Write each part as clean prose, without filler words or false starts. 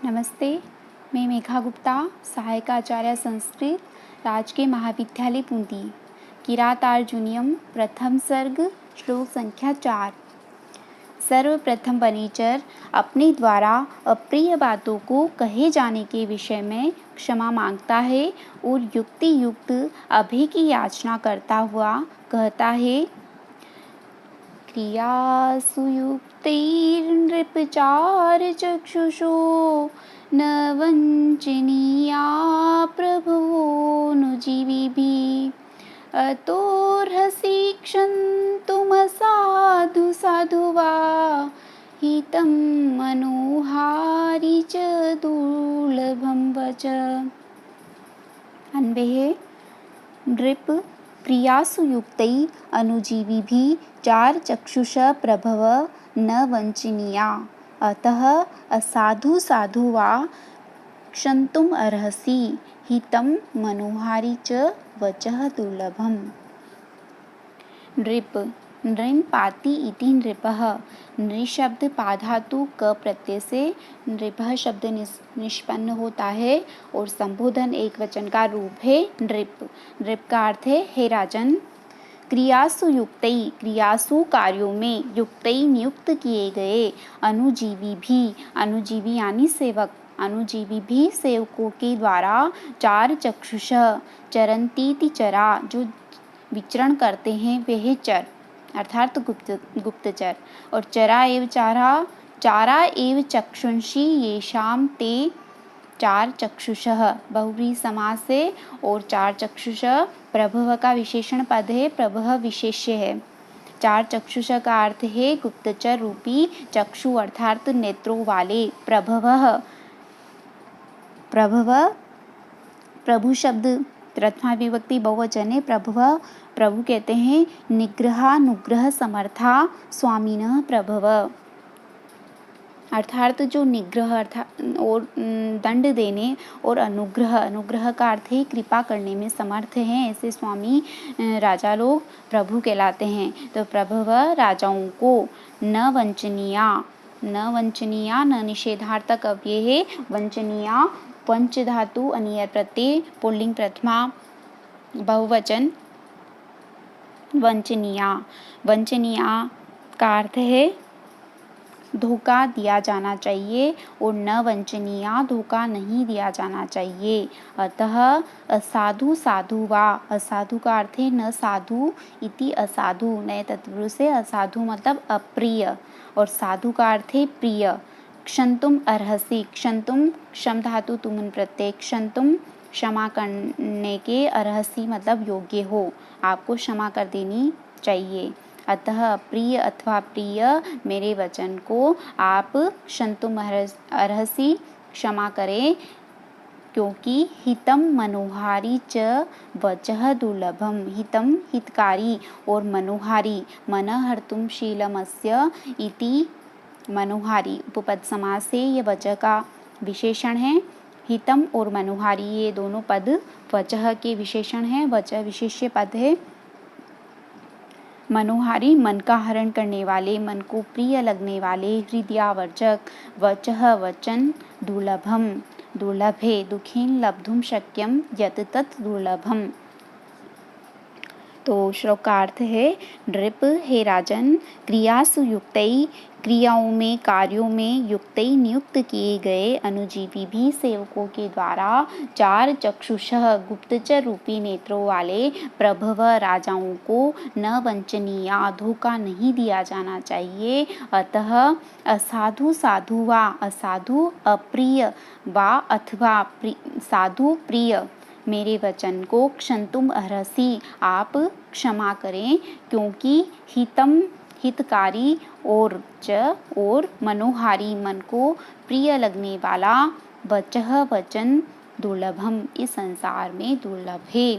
नमस्ते, मैं मेघा गुप्ता, सहायक आचार्य संस्कृत, राजकीय महाविद्यालय बूंदी। किरातार्जुनीयम प्रथम सर्ग श्लोक संख्या 4। सर्वप्रथम वनीचर अपने द्वारा अप्रिय बातों को कहे जाने के विषय में क्षमा मांगता है और युक्ति युक्त अभय की याचना करता हुआ कहता है, क्रियासु युक्तैर्नृपचार चक्षुषो न वञ्चनीया प्रभवोऽनुजीविभिः अतोऽर्हसि क्षन्तुमसाधु साधु वा हितं मनोहारि च दुर्लभं वच। अन्वय है, नृप क्रियासु युक्तै अनुजीविभिः चार चक्षुष प्रभव न वंचनीया अतः असाधु साधु वा क्षन्तुम अर्हसि हितं मनोहारि च वचः दुर्लभम्। नृप नृन् पाति इति नृपः। नृशब्द पाधातु क प्रत्यय से नृपः शब्द निष्पन्न होता है और संबोधन एक वचन का रूप है नृप। नृप का अर्थ है, हे राजन। क्रियासु युक्तै क्रियासु कार्यों में, युक्तै नियुक्त किए गए, अनुजीवी भी अनुजीवी यानी सेवक, अनुजीवी भी सेवकों के द्वारा, चार चक्षुष चरंतीति चरा जो विचरण करते हैं वह चर अर्थात गुप्तचर, और चरा एव चारा एव चक्षुंषि येषाम ते चार चक्षुषः बहुव्रीहि समास है और चार चक्षुष प्रभव का विशेषण पद है, प्रभव विशेष्य है। चार चक्षुष का अर्थ है गुप्तचर रूपी चक्षु अर्थात नेत्रों वाले। प्रभु शब्द प्रथमा विभक्ति बहुवचन है। प्रभु कहते हैं निग्रहानुग्रह समर्था स्वामिनः प्रभव, अर्थात जो निग्रह और दंड देने और अनुग्रह का अर्थ है कृपा करने में समर्थ हैं, ऐसे स्वामी राजा लोग प्रभु कहलाते हैं। तो प्रभव राजाओं को न वंचनीया न निषेधार्थक अव्यय है। वंचनीया पंच धातु अनियर प्रत्यय पुल्लिंग प्रथमा बहुवचन वंचनीया का अर्थ है धोखा दिया जाना चाहिए और न वंचनीया धोखा नहीं दिया जाना चाहिए। अतः असाधु साधु वा, असाधु का अर्थ है न साधु इति असाधु, नए तत्पुरुष से असाधु मतलब अप्रिय और साधु का अर्थ है प्रिय। क्षन्तुम अर्हसि, क्षन्तुम क्षम धातु तुमुन प्रत्यय, क्षन्तुम क्षमा करने के, अर्हसि मतलब योग्य हो, आपको क्षमा कर देनी चाहिए। अतः प्रिय अथवा प्रिय मेरे वचन को आप क्षन्तुम अर्हसि क्षमा करें, क्योंकि हितम मनोहारी च वचः दुर्लभम। हितम हितकारी और मनोहारी, मनः हर्तुम शीलमस्य इति मनोहारी उपपद समास से ये वचः का विशेषण है। हितम और मनोहारी ये दोनों पद वचः के विशेषण हैं, वचः विशेष्य पद है। मनोहारी मन का हरण करने वाले, मन को प्रिय लगने वाले, हृदयावर्जक, वचः वचन, दुर्लभम दुर्लभ है, दुखेन लब्धुम शक्यम यत् तत् दुर्लभम। तो श्लोक का अर्थ है, नृप हे राजन, क्रियासु युक्तै क्रियाओं में कार्यों में, युक्तै नियुक्त किए गए, अनुजीवी भी सेवकों के द्वारा, चार चक्षुषः गुप्तचर रूपी नेत्रों वाले, प्रभव राजाओं को न वंचनीया धोखा नहीं दिया जाना चाहिए। अतः असाधु साधु वा, असाधु अप्रिय वा अथवा साधु प्रिय मेरे वचन को क्षन्तुम अर्हसि आप क्षमा करें, क्योंकि हितम हितकारी और मनोहारी मन को प्रिय लगने वाला, वचः वचन दुर्लभम इस संसार में दुर्लभ है।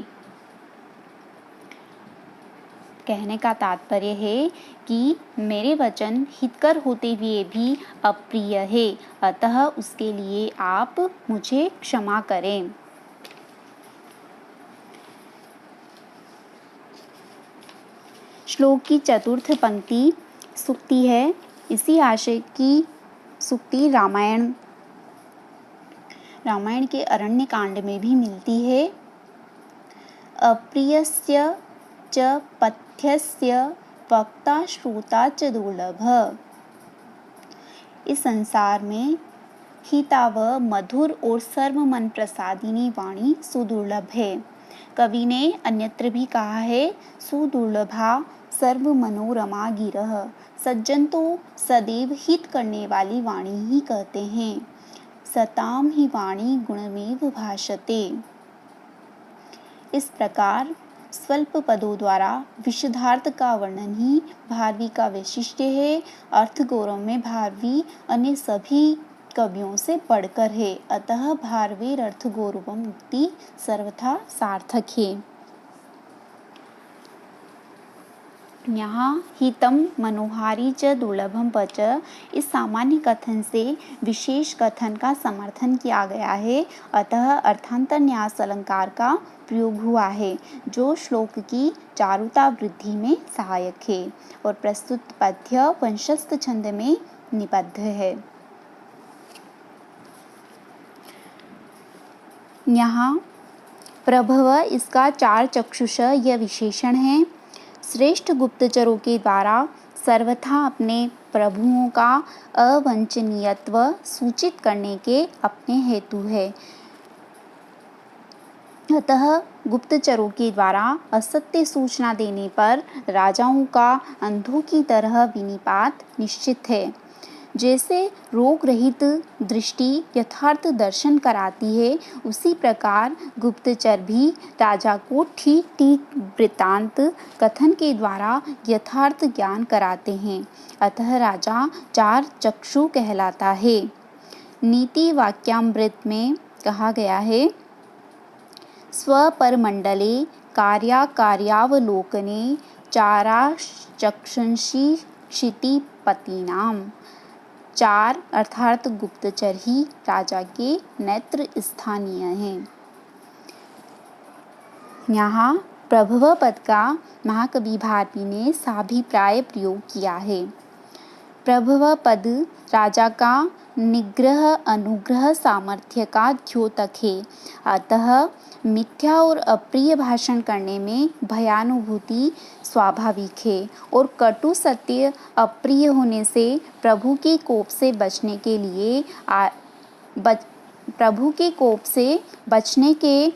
कहने का तात्पर्य है कि मेरे वचन हितकर होते हुए भी अप्रिय है, अतः उसके लिए आप मुझे क्षमा करें। श्लोक की चतुर्थ पंक्ति सूक्ति है। इसी आशय की सूक्ति रामायण रामायण के अरण्य कांड में भी मिलती है। अप्रियस्य च पथ्यस्य वक्ता श्रोता च दुर्लभ। इस संसार में हिताव मधुर और सर्व मन प्रसादिनी वाणी सुदुर्लभ है। कवि ने अन्यत्र भी कहा है, सुदुर्लभा सर्व मनोरमा गिरह। सज्जन तो सदैव हित करने वाली वाणी ही कहते हैं। सताम ही वाणी गुणमेव भाषते। इस प्रकार स्वल्प पदों द्वारा विशुद्धार्थ का वर्णन ही भारवी का वैशिष्ट्य है। अर्थ गौरव में भारवी अन्य सभी कवियों से बढ़कर है, अतः भारवेर अर्थ गौरवम उक्ति सर्वथा सार्थक है। यहाँ हितम मनोहारी च दुर्लभम पच, इस सामान्य कथन से विशेष कथन का समर्थन किया गया है, अतः अर्थांतर न्यास अलंकार का प्रयोग हुआ है, जो श्लोक की चारुता वृद्धि में सहायक है और प्रस्तुत पद्य वंशस्थ छंद में निबद्ध है। यहाँ प्रभव इसका चार चक्षुष यह विशेषण है। श्रेष्ठ गुप्तचरों के द्वारा सर्वथा अपने प्रभुओं का अवंचनीयत्व सूचित करने के अपने हेतु है। अतः गुप्तचरों के द्वारा असत्य सूचना देने पर राजाओं का अंधों की तरह विनिपात निश्चित है। जैसे रोग रहित दृष्टि यथार्थ दर्शन कराती है, उसी प्रकार गुप्तचर भी राजा को ठीक ठीक वृत्तांत कथन के द्वारा यथार्थ ज्ञान कराते हैं। अतः राजा चार चक्षु कहलाता है। नीति वाक्यामृत में कहा गया है, स्वपरमंडले कार्याकार्यावलोकने चाराश्चक्षुंषि क्षितिपतीनाम। चार अर्थात गुप्तचर ही राजा के नेत्र स्थानीय हैं। यहाँ प्रभव पद का महाकवि भारवी ने साभिप्राय प्रयोग किया है। प्रभव पद राजा का निग्रह अनुग्रह सामर्थ्य का द्योतक है, अतः मिथ्या और अप्रिय भाषण करने में भयानुभूति स्वाभाविक है और कटु सत्य अप्रिय होने से प्रभु के कोप से बचने के लिए प्रभु के कोप से बचने के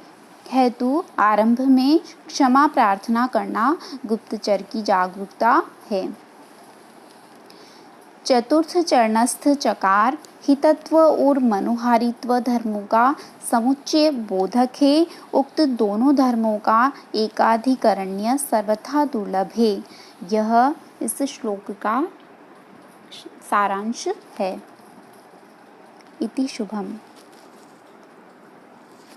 हेतु आरंभ में क्षमा प्रार्थना करना गुप्तचर की जागरूकता है। चतुर्थ चरणस्थ चकार हितत्व और मनोहारित्व धर्मों का समुच्चय बोधक है। उक्त दोनों धर्मों का एकाधिकरण्य सर्वथा दुर्लभ है। यह इस श्लोक का सारांश है। इति शुभम।